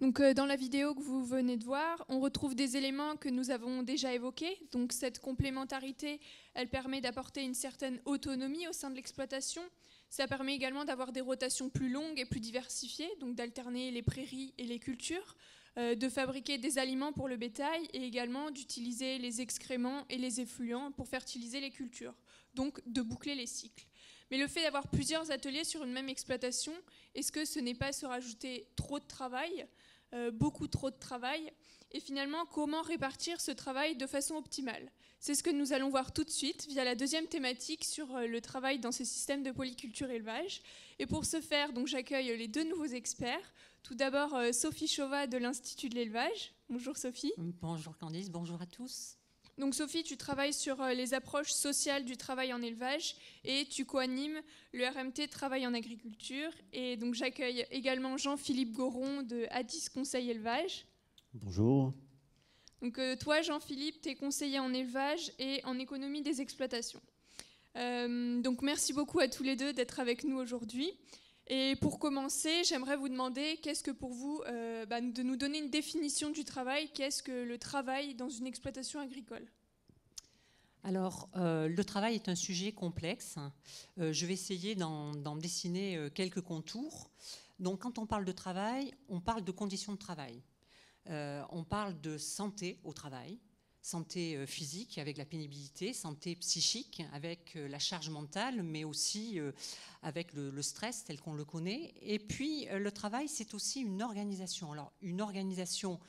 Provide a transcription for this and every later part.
Donc, dans la vidéo que vous venez de voir, on retrouve des éléments que nous avons déjà évoqués. Donc, cette complémentarité, elle permet d'apporter une certaine autonomie au sein de l'exploitation. Ça permet également d'avoir des rotations plus longues et plus diversifiées, donc d'alterner les prairies et les cultures, de fabriquer des aliments pour le bétail et également d'utiliser les excréments et les effluents pour fertiliser les cultures, donc de boucler les cycles. Mais le fait d'avoir plusieurs ateliers sur une même exploitation, est-ce que ce n'est pas se rajouter trop de travail, beaucoup trop de travail? Et finalement, comment répartir ce travail de façon optimale? C'est ce que nous allons voir tout de suite via la deuxième thématique sur le travail dans ce système de polyculture élevage. Et pour ce faire, donc, j'accueille les deux nouveaux experts. Tout d'abord, Sophie Chauvat de l'Institut de l'élevage. Bonjour Sophie. Bonjour Candice, bonjour à tous. Donc Sophie, tu travailles sur les approches sociales du travail en élevage et tu co-animes le RMT Travail en agriculture. Et donc j'accueille également Jean-Philippe Goron de Addis Conseil Élevage. Bonjour. Donc toi, Jean-Philippe, tu es conseiller en élevage et en économie des exploitations. Donc merci beaucoup à tous les deux d'être avec nous aujourd'hui. Et pour commencer, j'aimerais vous demander, qu'est-ce que pour vous, de nous donner une définition du travail, qu'est-ce que le travail dans une exploitation agricole? Alors, le travail est un sujet complexe. Je vais essayer d'en dessiner quelques contours. Donc, quand on parle de travail, on parle de conditions de travail. On parle de santé au travail, santé physique avec la pénibilité, santé psychique avec la charge mentale, mais aussi avec le stress tel qu'on le connaît. Et puis, le travail, c'est aussi une organisation. Alors, une organisation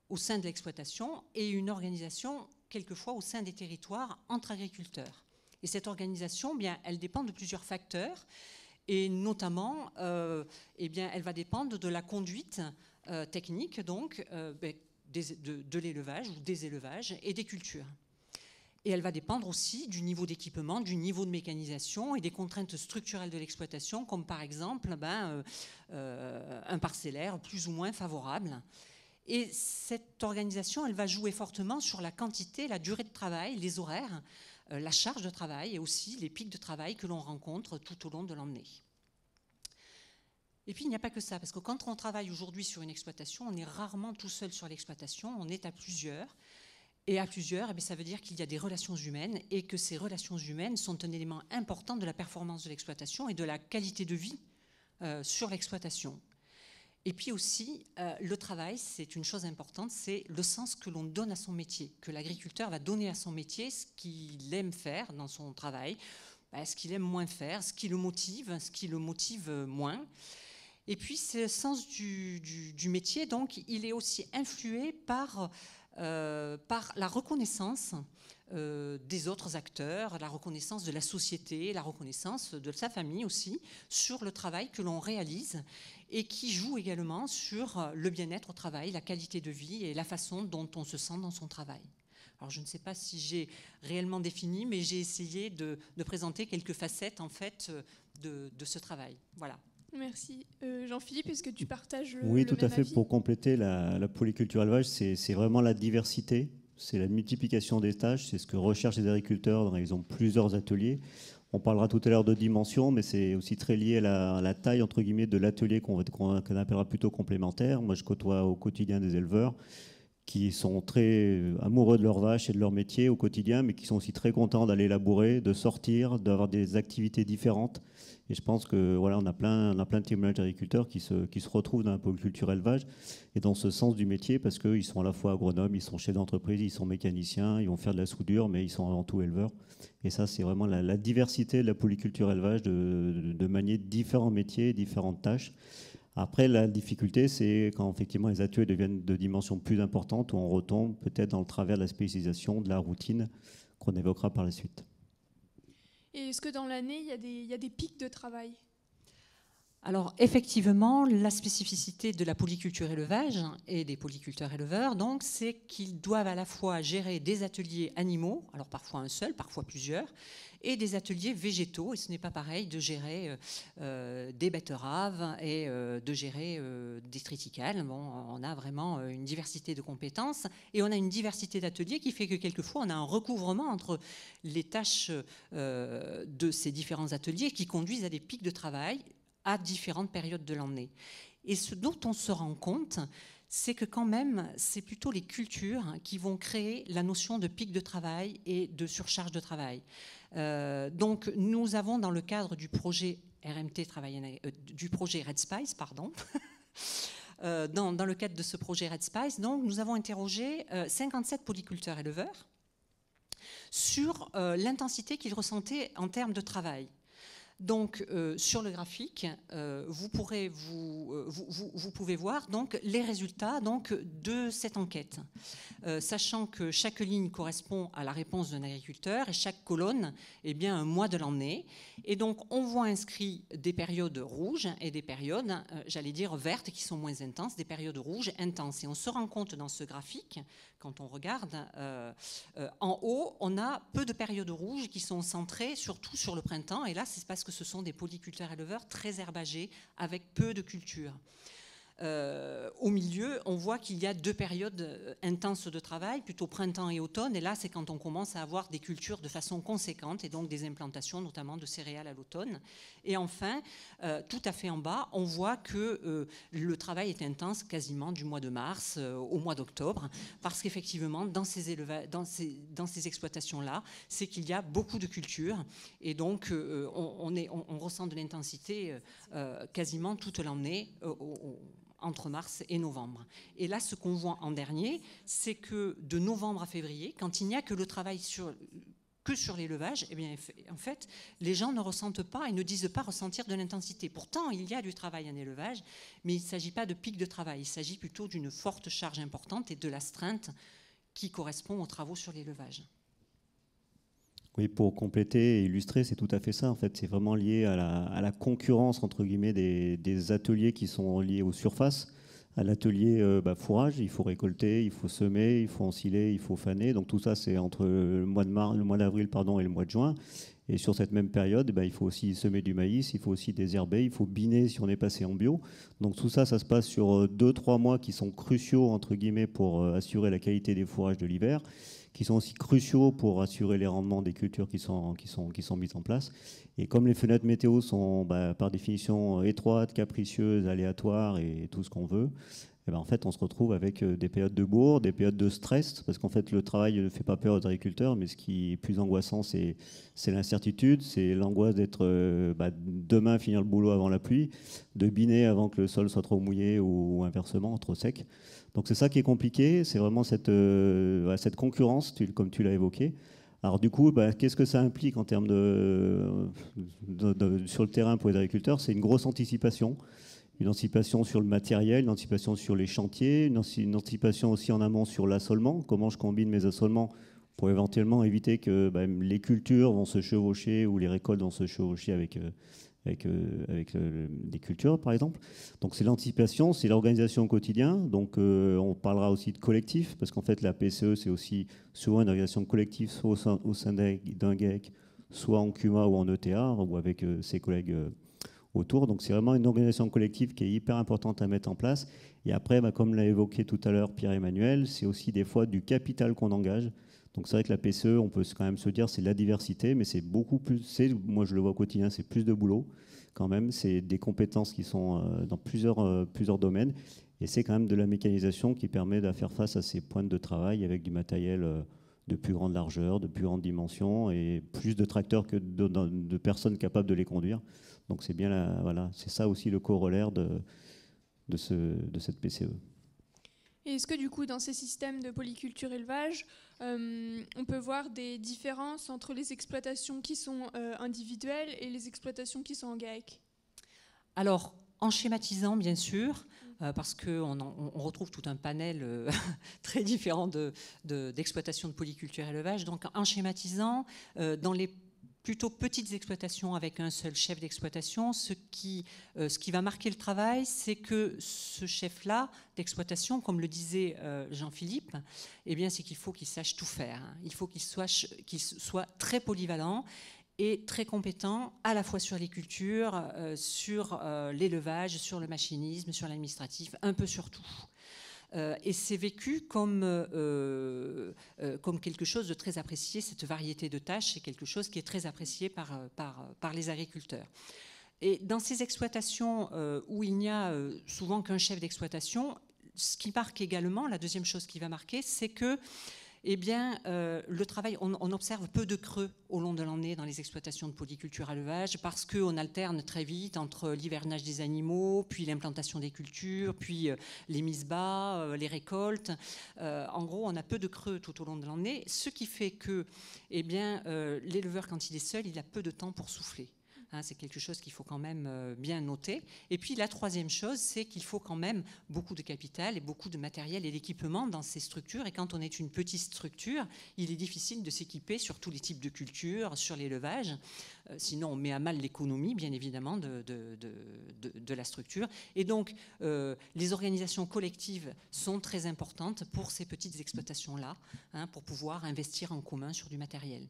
au sein de l'exploitation et une organisation, quelquefois, au sein des territoires entre agriculteurs. Et cette organisation, bien, elle dépend de plusieurs facteurs. Et notamment, elle va dépendre de la conduite technique, donc, de l'élevage ou des élevages et des cultures. Et elle va dépendre aussi du niveau d'équipement, du niveau de mécanisation et des contraintes structurelles de l'exploitation, comme par exemple un parcellaire plus ou moins favorable. Et cette organisation, elle va jouer fortement sur la quantité, la durée de travail, les horaires, la charge de travail et aussi les pics de travail que l'on rencontre tout au long de l'année. Et puis, il n'y a pas que ça, parce que quand on travaille aujourd'hui sur une exploitation, on est rarement tout seul sur l'exploitation, on est à plusieurs. Et à plusieurs, ça veut dire qu'il y a des relations humaines et que ces relations humaines sont un élément important de la performance de l'exploitation et de la qualité de vie sur l'exploitation. Et puis aussi, le travail, c'est une chose importante, c'est le sens que l'on donne à son métier, que l'agriculteur va donner à son métier, ce qu'il aime faire dans son travail, ce qu'il aime moins faire, ce qui le motive moins. Et puis, ce sens du métier, donc, il est aussi influé par la reconnaissance des autres acteurs, la reconnaissance de la société, la reconnaissance de sa famille aussi, sur le travail que l'on réalise et qui joue également sur le bien-être au travail, la qualité de vie et la façon dont on se sent dans son travail. Alors, je ne sais pas si j'ai réellement défini, mais j'ai essayé de présenter quelques facettes, en fait, de ce travail. Voilà. Merci. Jean-Philippe, est-ce que tu partages le Oui, tout à fait. avis? Pour compléter la polyculture élevage, c'est vraiment la diversité, c'est la multiplication des tâches, c'est ce que recherchent les agriculteurs. Ils ont plusieurs ateliers. On parlera tout à l'heure de dimension, mais c'est aussi très lié à la taille, entre guillemets, de l'atelier qu'on appellera plutôt complémentaire. Moi, je côtoie au quotidien des éleveurs qui sont très amoureux de leurs vaches et de leur métier au quotidien, mais qui sont aussi très contents d'aller labourer, de sortir, d'avoir des activités différentes. Et je pense que voilà, on a plein de témoignages d'agriculteurs qui se retrouvent dans la polyculture élevage et dans ce sens du métier, parce qu'ils sont à la fois agronomes, ils sont chefs d'entreprise, ils sont mécaniciens, ils vont faire de la soudure, mais ils sont avant tout éleveurs. Et ça, c'est vraiment la diversité de la polyculture élevage, de manier différents métiers, différentes tâches. Après, la difficulté, c'est quand effectivement les ateliers deviennent de dimensions plus importantes, où on retombe peut-être dans le travers de la spécialisation, de la routine, qu'on évoquera par la suite. Et est-ce que dans l'année, il y a des pics de travail? Alors, effectivement, la spécificité de la polyculture élevage et des polyculteurs éleveurs, donc, c'est qu'ils doivent à la fois gérer des ateliers animaux, alors parfois un seul, parfois plusieurs, et des ateliers végétaux. Et ce n'est pas pareil de gérer des betteraves et de gérer des triticales. Bon, on a vraiment une diversité de compétences et on a une diversité d'ateliers qui fait que quelquefois, on a un recouvrement entre les tâches de ces différents ateliers qui conduisent à des pics de travail à différentes périodes de l'année. Et ce dont on se rend compte, c'est que quand même, c'est plutôt les cultures qui vont créer la notion de pic de travail et de surcharge de travail. Donc, nous avons dans le cadre du projet RMT, du projet Red Spice, pardon, dans le cadre de ce projet Red Spice, donc, nous avons interrogé 57 polyculteurs éleveurs sur l'intensité qu'ils ressentaient en termes de travail. Donc, sur le graphique, vous pouvez voir donc, les résultats donc, de cette enquête, sachant que chaque ligne correspond à la réponse d'un agriculteur et chaque colonne est bien un mois de l'année. Et donc, on voit inscrit des périodes rouges et des périodes, j'allais dire, vertes qui sont moins intenses, des périodes rouges intenses. Et on se rend compte dans ce graphique, quand on regarde, en haut, on a peu de périodes rouges qui sont centrées surtout sur le printemps. Et là, c'est parce que ce sont des polyculteurs éleveurs très herbagés avec peu de culture. Au milieu, on voit qu'il y a 2 périodes intenses de travail, plutôt printemps et automne. Et là, c'est quand on commence à avoir des cultures de façon conséquente et donc des implantations, notamment de céréales à l'automne. Et enfin, tout à fait en bas, on voit que le travail est intense quasiment du mois de mars au mois d'octobre, parce qu'effectivement, dans ces exploitations-là, c'est qu'il y a beaucoup de cultures. Et donc, on ressent de l'intensité quasiment toute l'année entre mars et novembre. Et là, ce qu'on voit en dernier, c'est que de novembre à février, quand il n'y a que le travail que sur l'élevage, eh bien, en fait, les gens ne ressentent pas et ne disent pas ressentir de l'intensité. Pourtant, il y a du travail en élevage, mais il ne s'agit pas de pic de travail. Il s'agit plutôt d'une forte charge importante et de l'astreinte qui correspond aux travaux sur l'élevage. Oui, pour compléter et illustrer, c'est tout à fait ça. En fait, c'est vraiment lié à la concurrence entre guillemets des ateliers qui sont liés aux surfaces. À l'atelier fourrage, il faut récolter, il faut semer, il faut ensiler, il faut faner. Donc tout ça, c'est entre le mois d'avril et le mois de juin. Et sur cette même période, il faut aussi semer du maïs, il faut aussi désherber, il faut biner si on est passé en bio. Donc tout ça, ça se passe sur 2-3 mois qui sont cruciaux entre guillemets pour assurer la qualité des fourrages de l'hiver, qui sont aussi cruciaux pour assurer les rendements des cultures qui sont mises en place. Et comme les fenêtres météo sont par définition étroites, capricieuses, aléatoires et tout ce qu'on veut, et en fait, on se retrouve avec des périodes de bourre, des périodes de stress, parce qu'en fait, le travail ne fait pas peur aux agriculteurs, mais ce qui est plus angoissant, c'est l'incertitude, c'est l'angoisse d'être demain finir le boulot avant la pluie, de biner avant que le sol soit trop mouillé ou inversement, trop sec. Donc c'est ça qui est compliqué, c'est vraiment cette concurrence, comme tu l'as évoqué. Alors du coup, qu'est-ce que ça implique en termes sur le terrain pour les agriculteurs? C'est une grosse anticipation sur le matériel, une anticipation sur les chantiers, une anticipation aussi en amont sur l'assolement, comment je combine mes assolements pour éventuellement éviter que les cultures vont se chevaucher ou les récoltes vont se chevaucher avec des cultures, par exemple. Donc c'est l'anticipation, c'est l'organisation au quotidien. Donc on parlera aussi de collectif, parce qu'en fait la PCE, c'est aussi souvent une organisation collective, soit au sein d'un GEC, soit en CUMA ou en ETA, ou avec ses collègues autour. Donc c'est vraiment une organisation collective qui est hyper importante à mettre en place. Et après, comme l'a évoqué tout à l'heure Pierre-Emmanuel, c'est aussi des fois du capital qu'on engage. Donc c'est vrai que la PCE, on peut quand même se dire c'est la diversité, mais c'est beaucoup plus, moi je le vois au quotidien, c'est plus de boulot quand même, c'est des compétences qui sont dans plusieurs domaines, et c'est quand même de la mécanisation qui permet de faire face à ces pointes de travail avec du matériel de plus grande largeur, de plus grande dimension, et plus de tracteurs que de personnes capables de les conduire. Donc c'est bien c'est ça aussi le corollaire de cette PCE. Et est-ce que du coup, dans ces systèmes de polyculture élevage, on peut voir des différences entre les exploitations qui sont individuelles et les exploitations qui sont en GAEC? Alors, en schématisant, bien sûr, parce qu'on retrouve tout un panel très différent d'exploitations de polyculture élevage. Donc, en schématisant, dans les plutôt petites exploitations avec un seul chef d'exploitation, ce qui va marquer le travail, c'est que ce chef-là d'exploitation, comme le disait Jean-Philippe, eh bien, c'est qu'il faut qu'il sache tout faire. Il faut qu'il soit très polyvalent et très compétent à la fois sur les cultures, sur l'élevage, sur le machinisme, sur l'administratif, un peu sur tout. Et c'est vécu comme quelque chose de très apprécié. Cette variété de tâches, c'est quelque chose qui est très apprécié par les agriculteurs. Et dans ces exploitations où il n'y a souvent qu'un chef d'exploitation, ce qui marque également, la deuxième chose qui va marquer, c'est que le travail, on observe peu de creux au long de l'année dans les exploitations de polyculture à élevage parce qu'on alterne très vite entre l'hivernage des animaux, puis l'implantation des cultures, puis les mises bas, les récoltes. En gros, on a peu de creux tout au long de l'année, ce qui fait que l'éleveur, quand il est seul, il a peu de temps pour souffler. C'est quelque chose qu'il faut quand même bien noter. Et puis la troisième chose, c'est qu'il faut quand même beaucoup de capital et beaucoup de matériel et d'équipement dans ces structures. Et quand on est une petite structure, il est difficile de s'équiper sur tous les types de cultures, sur l'élevage. Sinon, on met à mal l'économie, bien évidemment, de la structure. Et donc, les organisations collectives sont très importantes pour ces petites exploitations-là, pour pouvoir investir en commun sur du matériel.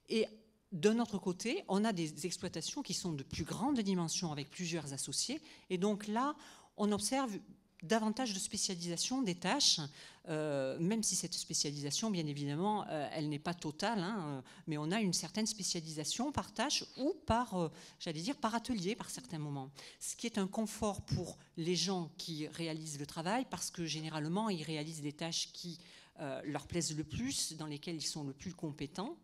Et d'un autre côté, on a des exploitations qui sont de plus grande dimension avec plusieurs associés. Et donc là, on observe davantage de spécialisation des tâches, même si cette spécialisation, bien évidemment, elle n'est pas totale, mais on a une certaine spécialisation par tâche ou par, par atelier par certains moments. Ce qui est un confort pour les gens qui réalisent le travail, parce que généralement, ils réalisent des tâches qui leur plaisent le plus, dans lesquelles ils sont le plus compétents.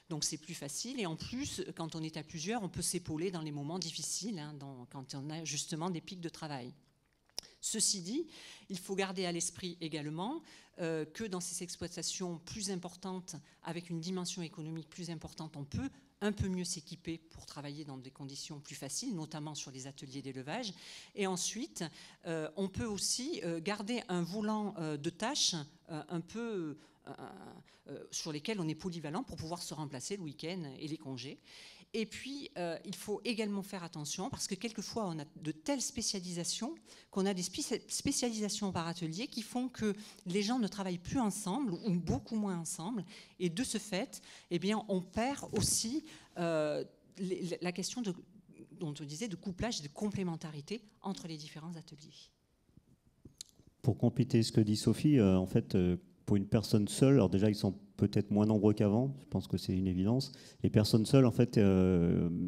Donc c'est plus facile. Et en plus, quand on est à plusieurs, on peut s'épauler dans les moments difficiles, quand on a justement des pics de travail. Ceci dit, il faut garder à l'esprit également que dans ces exploitations plus importantes, avec une dimension économique plus importante, on peut un peu mieux s'équiper pour travailler dans des conditions plus faciles, notamment sur les ateliers d'élevage. Et ensuite, on peut aussi garder un volant de tâches un peu sur lesquels on est polyvalent pour pouvoir se remplacer le week-end et les congés. Et puis, il faut également faire attention parce que quelquefois, on a de telles spécialisations qu'on a des spécialisations par atelier qui font que les gens ne travaillent plus ensemble ou beaucoup moins ensemble. Et de ce fait, on perd aussi la question dont on disait de couplage et de complémentarité entre les différents ateliers. Pour compléter ce que dit Sophie, en fait, pour une personne seule, alors déjà ils sont peut-être moins nombreux qu'avant, je pense que c'est une évidence. Les personnes seules, en fait,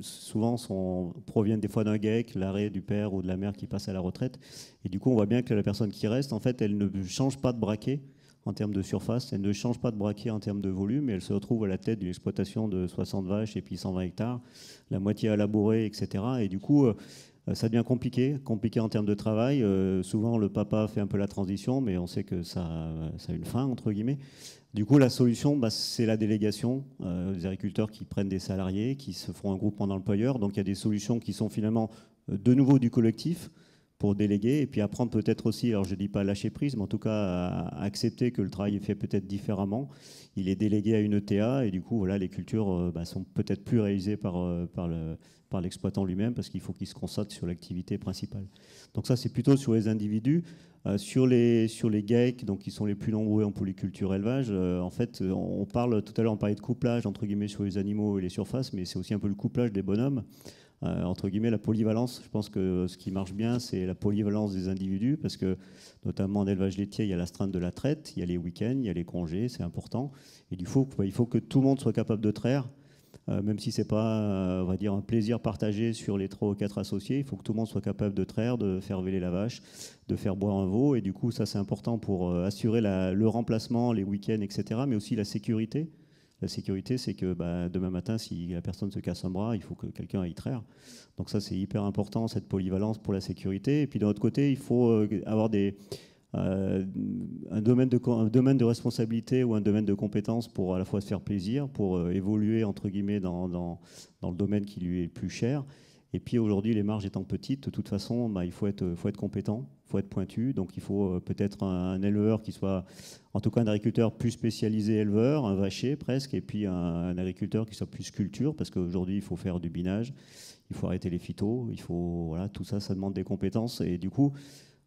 souvent proviennent des fois d'un GAEC, l'arrêt du père ou de la mère qui passe à la retraite. Et du coup, on voit bien que la personne qui reste, en fait, elle ne change pas de braquet en termes de surface, elle ne change pas de braquet en termes de volume, et elle se retrouve à la tête d'une exploitation de 60 vaches et puis 120 hectares, la moitié à labourer, etc. Et du coup, ça devient compliqué en termes de travail. Souvent, le papa fait un peu la transition, mais on sait que ça a une fin, entre guillemets. Du coup, la solution, c'est la délégation des agriculteurs qui prennent des salariés, qui se font un groupement d'employeurs. Donc, il y a des solutions qui sont finalement de nouveau du collectif pour déléguer et puis apprendre peut-être aussi, alors je ne dis pas lâcher prise, mais en tout cas à accepter que le travail est fait peut-être différemment. Il est délégué à une ETA et du coup, voilà, les cultures sont peut-être plus réalisées par l'exploitant lui-même parce qu'il faut qu'il se concentre sur l'activité principale. Donc ça, c'est plutôt sur les individus. Sur les GAEC, donc qui sont les plus nombreux en polyculture élevage, en fait, on parle, tout à l'heure on parlait de couplage entre guillemets sur les animaux et les surfaces, mais c'est aussi un peu le couplage des bonhommes, entre guillemets la polyvalence. Je pense que ce qui marche bien, c'est la polyvalence des individus, parce que notamment en élevage laitier, il y a l'astreinte de la traite, il y a les week-ends, il y a les congés, c'est important. Et du coup, il faut que tout le monde soit capable de traire. Même si ce n'est pas, on va dire, un plaisir partagé sur les 3 ou 4 associés, il faut que tout le monde soit capable de traire, de faire véler la vache, de faire boire un veau. Et du coup, ça, c'est important pour assurer le remplacement, les week-ends, etc., mais aussi la sécurité. La sécurité, c'est que demain matin, si la personne se casse un bras, il faut que quelqu'un aille traire. Donc ça, c'est hyper important, cette polyvalence pour la sécurité. Et puis, d'un autre côté, il faut avoir un domaine de responsabilité ou un domaine de compétence pour à la fois se faire plaisir, pour évoluer entre guillemets dans le domaine qui lui est le plus cher. Et puis aujourd'hui, les marges étant petites, de toute façon, il faut être compétent, il faut être pointu. Donc il faut peut-être un éleveur qui soit, en tout cas un agriculteur plus spécialisé éleveur, un vacher presque, et puis un agriculteur qui soit plus culture, parce qu'aujourd'hui, il faut faire du binage, il faut arrêter les phytos, voilà, tout ça, ça demande des compétences. Et du coup,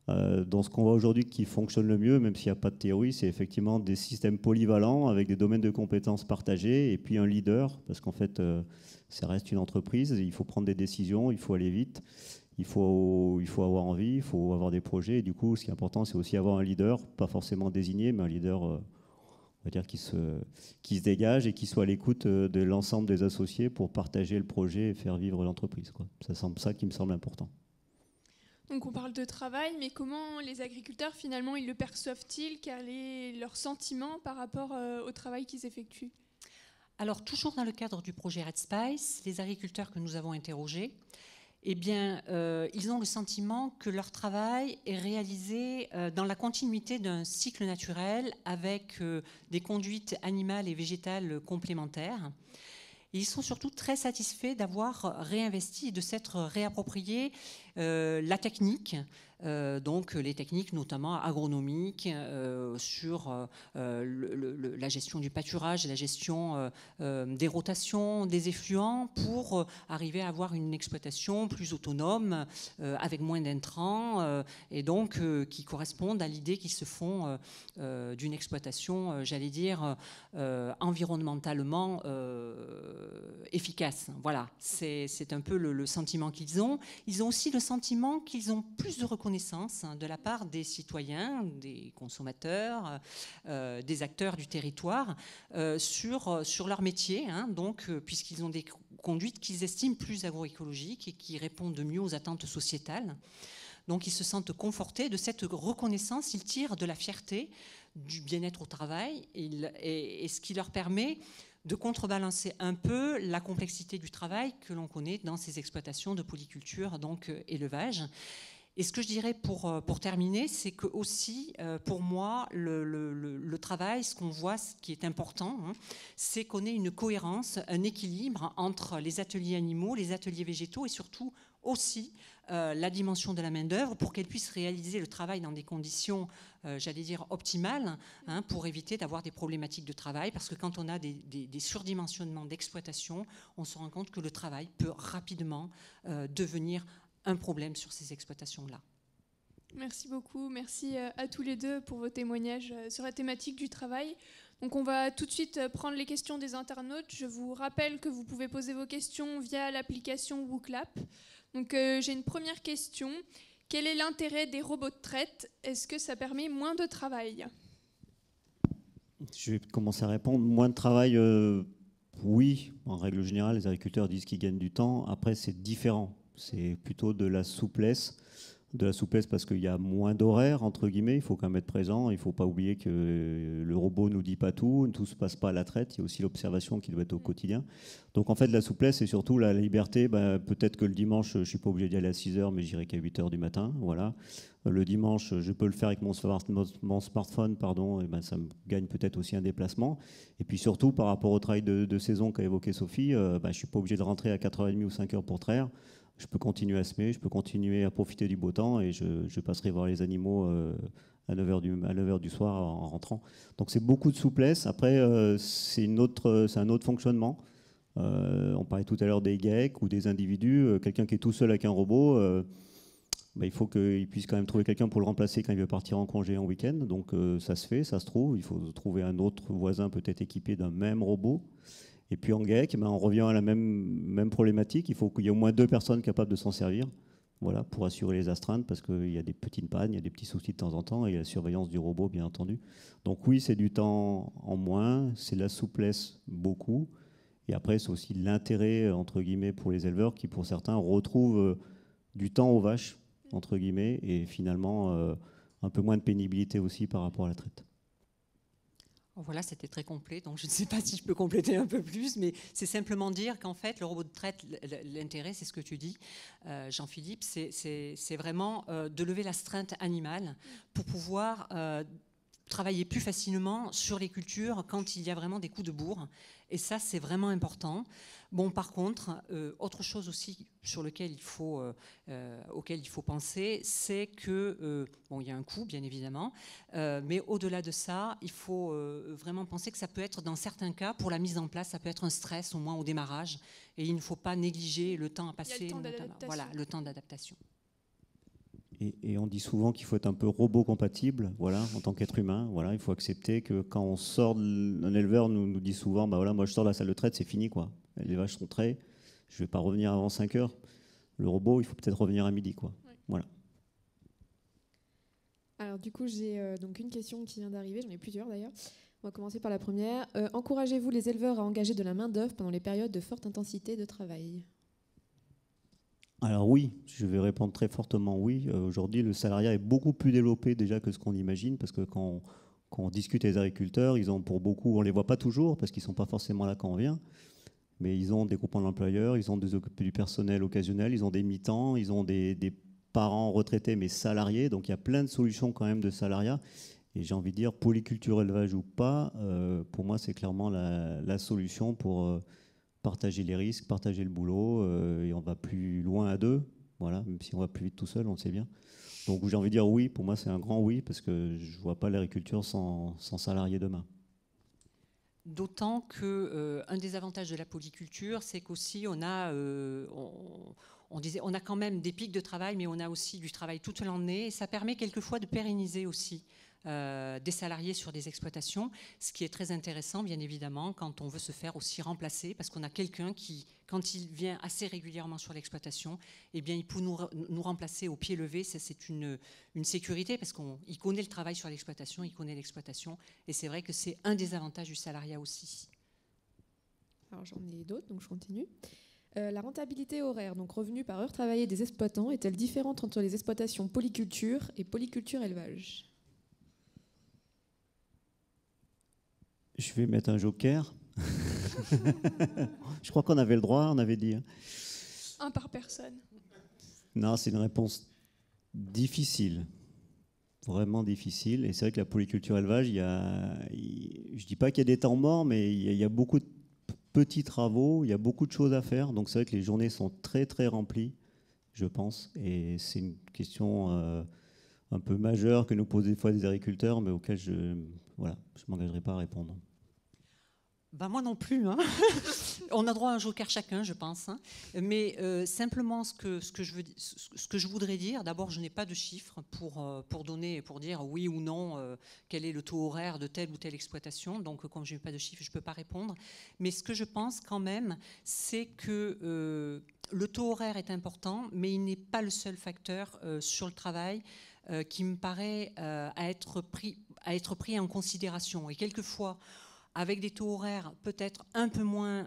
dans ce qu'on voit aujourd'hui qui fonctionne le mieux, même s'il n'y a pas de théorie, c'est effectivement des systèmes polyvalents avec des domaines de compétences partagés et puis un leader, parce qu'en fait, ça reste une entreprise, il faut prendre des décisions, il faut aller vite, il faut avoir envie, il faut avoir des projets. Et du coup, ce qui est important, c'est aussi avoir un leader, pas forcément désigné, mais un leader, on va dire, qui se dégage et qui soit à l'écoute de l'ensemble des associés pour partager le projet et faire vivre l'entreprise, quoi. C'est ça qui me semble important. Donc on parle de travail, mais comment les agriculteurs finalement ils le perçoivent-ils? Quel est leur sentiment par rapport au travail qu'ils effectuent? Alors, toujours dans le cadre du projet Red Spice, les agriculteurs que nous avons interrogés, eh bien, ils ont le sentiment que leur travail est réalisé dans la continuité d'un cycle naturel avec des conduites animales et végétales complémentaires. Et ils sont surtout très satisfaits d'avoir réinvesti et de s'être réapproprié la technique, donc les techniques notamment agronomiques sur la gestion du pâturage, la gestion des rotations, des effluents, pour arriver à avoir une exploitation plus autonome, avec moins d'intrants, et donc qui correspondent à l'idée qu'ils se font d'une exploitation, j'allais dire, environnementalement efficace. Voilà, c'est un peu le sentiment qu'ils ont. Ils ont aussi le sentiment qu'ils ont plus de reconnaissance de la part des citoyens, des consommateurs, des acteurs du territoire sur leur métier, donc, puisqu'ils ont des conduites qu'ils estiment plus agroécologiques et qui répondent mieux aux attentes sociétales. Donc ils se sentent confortés de cette reconnaissance, ils tirent de la fierté du bien-être au travail et ce qui leur permet de contrebalancer un peu la complexité du travail que l'on connaît dans ces exploitations de polyculture, donc élevage. Et ce que je dirais pour terminer, c'est que aussi, pour moi, le travail, ce qu'on voit, ce qui est important, c'est qu'on ait une cohérence, un équilibre entre les ateliers animaux, les ateliers végétaux et surtout aussi la dimension de la main-d'œuvre pour qu'elle puisse réaliser le travail dans des conditions, j'allais dire, optimales, pour éviter d'avoir des problématiques de travail. Parce que quand on a des surdimensionnements d'exploitation, on se rend compte que le travail peut rapidement devenir un problème sur ces exploitations-là. Merci beaucoup. Merci à tous les deux pour vos témoignages sur la thématique du travail. Donc on va tout de suite prendre les questions des internautes. Je vous rappelle que vous pouvez poser vos questions via l'application WooClap. Donc j'ai une première question. Quel est l'intérêt des robots de traite? Est-ce que ça permet moins de travail? Je vais commencer à répondre. Moins de travail, oui. En règle générale, les agriculteurs disent qu'ils gagnent du temps. Après, c'est différent. C'est plutôt de la souplesse. De la souplesse parce qu'il y a moins d'horaires, entre guillemets. Il faut quand même être présent. Il ne faut pas oublier que le robot ne nous dit pas tout. Tout ne se passe pas à la traite. Il y a aussi l'observation qui doit être au quotidien. Donc en fait, la souplesse et surtout la liberté. Peut-être que le dimanche, je ne suis pas obligé d'y aller à 6 heures, mais j'irai qu'à 8 heures du matin. Voilà. Le dimanche, je peux le faire avec mon smartphone, pardon, et ça me gagne peut-être aussi un déplacement. Et puis surtout, par rapport au travail de saison qu'a évoqué Sophie, je ne suis pas obligé de rentrer à 4h30 ou 5h pour traire. Je peux continuer à semer, je peux continuer à profiter du beau temps et je passerai voir les animaux à 9h du soir en rentrant. Donc c'est beaucoup de souplesse. Après, c'est un autre fonctionnement. On parlait tout à l'heure des geeks ou des individus. Quelqu'un qui est tout seul avec un robot, il faut qu'il puisse quand même trouver quelqu'un pour le remplacer quand il veut partir en congé en week-end. Donc ça se fait, ça se trouve. Il faut trouver un autre voisin peut-être équipé d'un même robot. Et puis en GEC, on revient à la même problématique. Il faut qu'il y ait au moins 2 personnes capables de s'en servir, voilà, pour assurer les astreintes, parce qu'il y a des petites pannes, il y a des petits soucis de temps en temps, et la surveillance du robot, bien entendu. Donc oui, c'est du temps en moins, c'est de la souplesse beaucoup. Et après, c'est aussi l'intérêt, entre guillemets, pour les éleveurs qui, pour certains, retrouvent du temps aux vaches, entre guillemets, et finalement, un peu moins de pénibilité aussi par rapport à la traite. Voilà, c'était très complet, donc je ne sais pas si je peux compléter un peu plus, mais c'est simplement dire qu'en fait, le robot de traite, l'intérêt, c'est ce que tu dis, Jean-Philippe, c'est vraiment de lever l'astreinte animale pour pouvoir travailler plus facilement sur les cultures quand il y a vraiment des coups de bourre. Et ça, c'est vraiment important. Bon, par contre, autre chose aussi sur auquel il faut penser, c'est que, il y a un coût, bien évidemment, mais au-delà de ça, il faut vraiment penser que ça peut être, dans certains cas, pour la mise en place, ça peut être un stress, au moins au démarrage, et il ne faut pas négliger le temps à passer, le temps d'adaptation. Et on dit souvent qu'il faut être un peu robot-compatible, voilà, en tant qu'être humain. Voilà, il faut accepter que quand on sort, un éleveur nous dit souvent, moi je sors de la salle de traite, c'est fini, quoi. Les vaches sont traitées, je ne vais pas revenir avant 5 heures. Le robot, il faut peut-être revenir à midi, quoi. Oui. Voilà. Alors du coup, j'ai donc une question qui vient d'arriver, j'en ai plusieurs d'ailleurs. On va commencer par la première. Encouragez-vous les éleveurs à engager de la main-d'œuvre pendant les périodes de forte intensité de travail? Alors oui, je vais répondre très fortement oui. Aujourd'hui, le salariat est beaucoup plus développé déjà que ce qu'on imagine, parce que quand on discute avec les agriculteurs, ils ont pour beaucoup, on ne les voit pas toujours, parce qu'ils ne sont pas forcément là quand on vient, mais ils ont des groupements d'employeurs, ils ont des occupés du personnel occasionnel, ils ont des mi-temps, ils ont des parents retraités mais salariés, donc il y a plein de solutions quand même de salariat. Et j'ai envie de dire, polyculture, élevage ou pas, pour moi c'est clairement la solution pour partager les risques, partager le boulot, et on va plus loin à deux, voilà, même si on va plus vite tout seul, on le sait bien. Donc j'ai envie de dire oui, pour moi c'est un grand oui, parce que je ne vois pas l'agriculture sans salariés demain. D'autant que un des avantages de la polyculture, c'est qu'aussi on a, on a quand même des pics de travail, mais on a aussi du travail toute l'année. Et ça permet quelquefois de pérenniser aussi des salariés sur des exploitations, ce qui est très intéressant, bien évidemment, quand on veut se faire aussi remplacer, parce qu'on a quelqu'un qui, quand il vient assez régulièrement sur l'exploitation, eh bien, il peut nous remplacer au pied levé. C'est une sécurité, parce qu'il connaît le travail sur l'exploitation, il connaît l'exploitation, et c'est vrai que c'est un des avantages du salariat aussi. Alors j'en ai d'autres, donc je continue. La rentabilité horaire, donc revenu par heure travaillée des exploitants, est-elle différente entre les exploitations polyculture et polyculture élevage? Je vais mettre un joker. Je crois qu'on avait le droit, on avait dit. Un par personne. Non, c'est une réponse difficile. Vraiment difficile. Et c'est vrai que la polyculture élevage, je ne dis pas qu'il y a des temps morts, mais il y a beaucoup de petits travaux, il y a beaucoup de choses à faire. Donc c'est vrai que les journées sont très très remplies, je pense. Et c'est une question un peu majeure que nous posent des fois des agriculteurs, mais auquel je ne m'engagerai pas à répondre. Ben moi non plus. Hein. On a droit à un joker chacun, je pense. Hein. Mais simplement, ce que je voudrais dire, d'abord, je n'ai pas de chiffres pour dire oui ou non quel est le taux horaire de telle ou telle exploitation. Donc, comme je n'ai pas de chiffres, je ne peux pas répondre. Mais ce que je pense quand même, c'est que le taux horaire est important, mais il n'est pas le seul facteur sur le travail qui me paraît à être pris en considération. Et quelquefois, avec des taux horaires peut-être un peu moins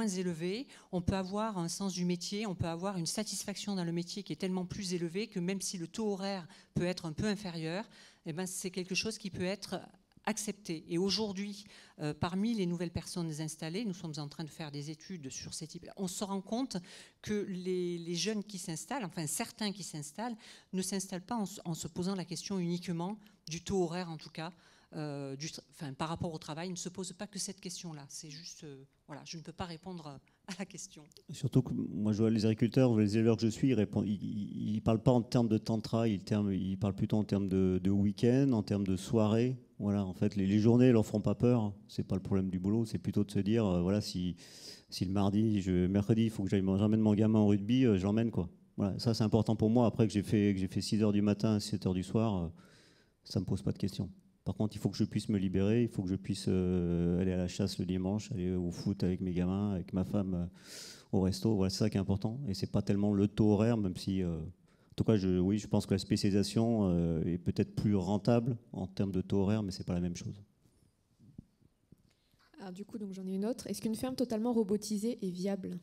élevés, on peut avoir un sens du métier, on peut avoir une satisfaction dans le métier qui est tellement plus élevée que même si le taux horaire peut être un peu inférieur, eh ben c'est quelque chose qui peut être accepté. Et aujourd'hui, parmi les nouvelles personnes installées, nous sommes en train de faire des études sur ces types. On se rend compte que les jeunes qui s'installent, enfin certains qui s'installent, ne s'installent pas en se posant la question uniquement du taux horaire en tout cas. Par rapport au travail, il ne se pose pas que cette question-là. C'est juste, je ne peux pas répondre à la question. Surtout que moi, je vois les agriculteurs, les éleveurs que je suis, ils ne parlent pas en termes de temps de travail, ils parlent plutôt en termes de week-end, en termes de soirée. Voilà, en fait, les journées ne leur feront pas peur. C'est pas le problème du boulot, c'est plutôt de se dire, si le mercredi, il faut que j'emmène mon gamin au rugby, je l'emmène, quoi. Voilà, ça c'est important pour moi. Après que j'ai fait 6h du matin, 7h du soir, ça ne me pose pas de questions. Par contre, il faut que je puisse me libérer, il faut que je puisse aller à la chasse le dimanche, aller au foot avec mes gamins, avec ma femme au resto. Voilà, c'est ça qui est important. Et c'est pas tellement le taux horaire, même si, en tout cas, je pense que la spécialisation est peut-être plus rentable en termes de taux horaire, mais c'est pas la même chose. Alors du coup, donc j'en ai une autre. Est-ce qu'une ferme totalement robotisée est viable ?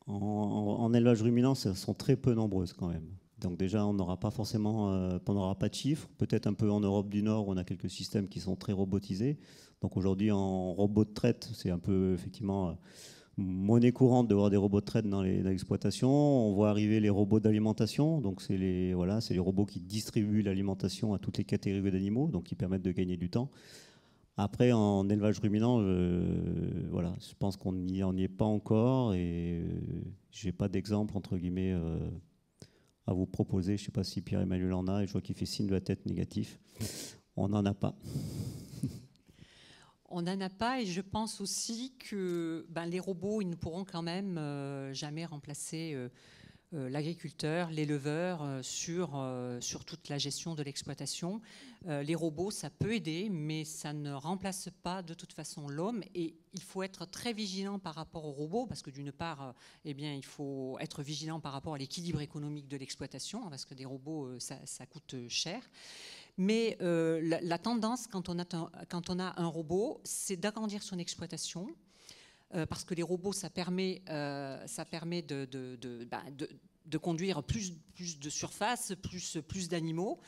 En élevage ruminant, elles sont très peu nombreuses quand même. Donc déjà, on n'aura pas forcément, on n'aura pas de chiffres. Peut-être un peu en Europe du Nord, où on a quelques systèmes qui sont très robotisés. Donc aujourd'hui, en robot de traite, c'est un peu effectivement monnaie courante de voir des robots de traite dans l'exploitation. On voit arriver les robots d'alimentation. Donc c'est les robots qui distribuent l'alimentation à toutes les catégories d'animaux, donc qui permettent de gagner du temps. Après, en élevage ruminant, je pense qu'on n'y est pas encore et je n'ai pas d'exemple, entre guillemets, à vous proposer. Je ne sais pas si Pierre-Emmanuel en a, et je vois qu'il fait signe de la tête négatif. On n'en a pas. On n'en a pas, et je pense aussi que les robots, ils ne pourront quand même jamais remplacer l'agriculteur, l'éleveur sur toute la gestion de l'exploitation. Les robots, ça peut aider, mais ça ne remplace pas de toute façon l'homme. Et il faut être très vigilant par rapport aux robots, parce que d'une part, il faut être vigilant par rapport à l'équilibre économique de l'exploitation, parce que des robots, ça coûte cher. Mais la tendance, quand on a un robot, c'est d'agrandir son exploitation parce que les robots, ça permet de conduire plus de surface, plus d'animaux.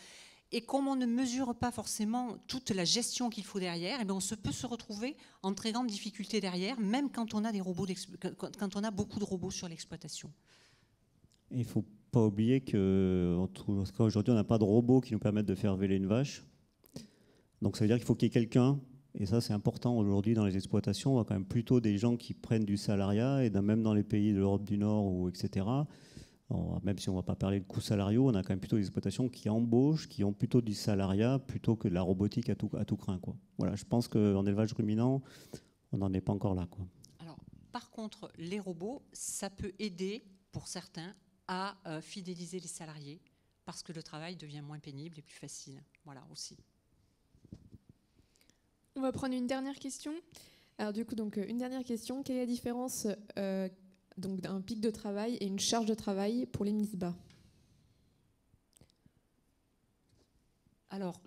Et comme on ne mesure pas forcément toute la gestion qu'il faut derrière, on peut se retrouver en très grande difficulté derrière, même quand on a beaucoup de robots sur l'exploitation. Il ne faut pas oublier qu'aujourd'hui, on n'a pas de robots qui nous permettent de faire véler une vache. Donc ça veut dire qu'il faut qu'il y ait quelqu'un, et ça c'est important aujourd'hui dans les exploitations, on voit quand même plutôt des gens qui prennent du salariat, et même dans les pays de l'Europe du Nord, etc., même si on ne va pas parler de coûts salariaux, on a quand même plutôt des exploitations qui embauchent, qui ont plutôt du salariat, plutôt que de la robotique à tout crin, quoi. Voilà, je pense qu'en élevage ruminant, on n'en est pas encore là, quoi. Alors, par contre, les robots, ça peut aider, pour certains, à fidéliser les salariés, parce que le travail devient moins pénible et plus facile. Voilà, aussi. On va prendre une dernière question. Alors du coup, une dernière question. Quelle est la différence d'un pic de travail et une charge de travail pour les MISBA? Alors,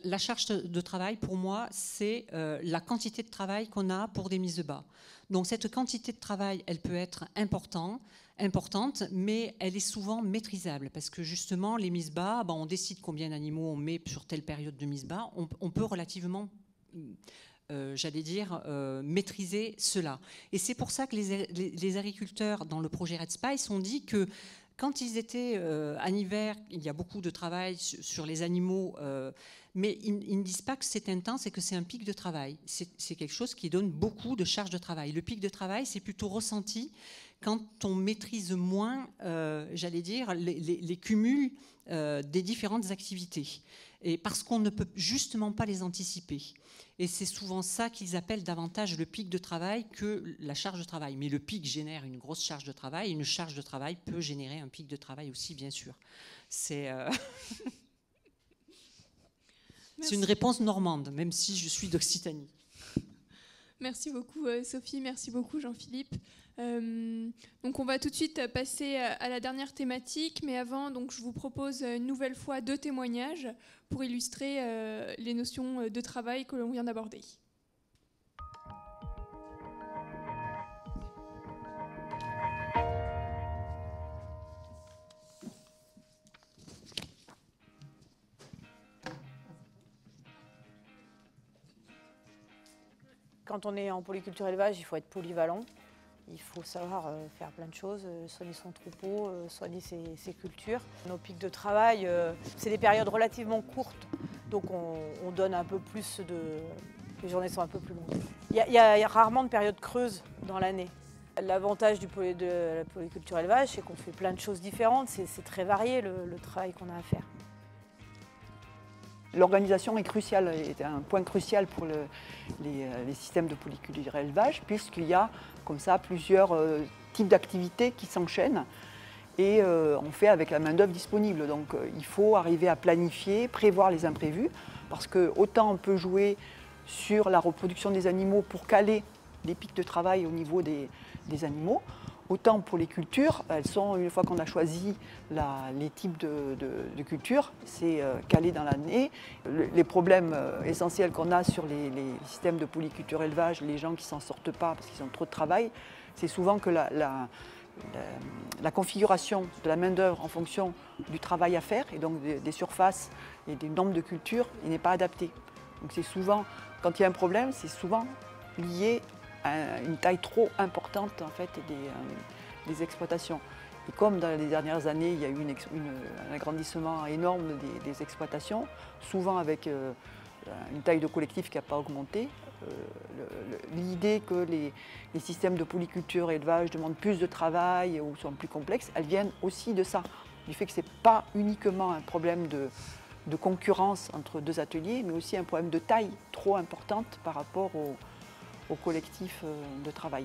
la charge de travail, pour moi, c'est la quantité de travail qu'on a pour des mises bas. Donc, cette quantité de travail, elle peut être importante, mais elle est souvent maîtrisable, parce que justement, les mises bas, on décide combien d'animaux on met sur telle période de mise bas, on peut relativement... maîtriser cela. Et c'est pour ça que les agriculteurs, dans le projet Red Spice, ont dit que quand ils étaient en hiver, il y a beaucoup de travail sur les animaux, mais ils ne disent pas que c'est intense et que c'est un pic de travail. C'est quelque chose qui donne beaucoup de charge de travail. Le pic de travail, c'est plutôt ressenti quand on maîtrise moins, les cumuls des différentes activités. Et parce qu'on ne peut justement pas les anticiper. Et c'est souvent ça qu'ils appellent davantage le pic de travail que la charge de travail. Mais le pic génère une grosse charge de travail, et une charge de travail peut générer un pic de travail aussi, bien sûr. C'est une réponse normande, même si je suis d'Occitanie. Merci beaucoup Sophie, merci beaucoup Jean-Philippe. Donc on va tout de suite passer à la dernière thématique, mais avant, je vous propose une nouvelle fois 2 témoignages pour illustrer les notions de travail que l'on vient d'aborder. Quand on est en polyculture élevage, il faut être polyvalent. Il faut savoir faire plein de choses, soigner son troupeau, soigner ses cultures. Nos pics de travail, c'est des périodes relativement courtes, donc on donne un peu plus les journées sont un peu plus longues. Il y a rarement de périodes creuses dans l'année. L'avantage de la polyculture élevage, c'est qu'on fait plein de choses différentes, c'est très varié le travail qu'on a à faire. L'organisation est cruciale, est un point crucial pour les systèmes de polyculture élevage, puisqu'il y a comme ça plusieurs types d'activités qui s'enchaînent et on fait avec la main-d'œuvre disponible. Donc il faut arriver à planifier, prévoir les imprévus, parce que autant on peut jouer sur la reproduction des animaux pour caler les pics de travail au niveau des animaux, autant pour les cultures, elles sont, une fois qu'on a choisi les types de cultures, c'est calé dans l'année. Les problèmes essentiels qu'on a sur les systèmes de polyculture élevage, les gens qui ne s'en sortent pas parce qu'ils ont trop de travail, c'est souvent que la configuration de la main-d'œuvre en fonction du travail à faire, et donc des surfaces et des nombres de cultures, il n'est pas adapté. Donc c'est souvent, quand il y a un problème, c'est souvent lié à une taille trop importante en fait, des exploitations. Et comme dans les dernières années, il y a eu un agrandissement énorme des exploitations, souvent avec une taille de collectif qui n'a pas augmenté, l'idée que les systèmes de polyculture et élevage demandent plus de travail ou sont plus complexes, elles viennent aussi de ça, du fait que ce n'est pas uniquement un problème de concurrence entre 2 ateliers, mais aussi un problème de taille trop importante par rapport au collectif de travail.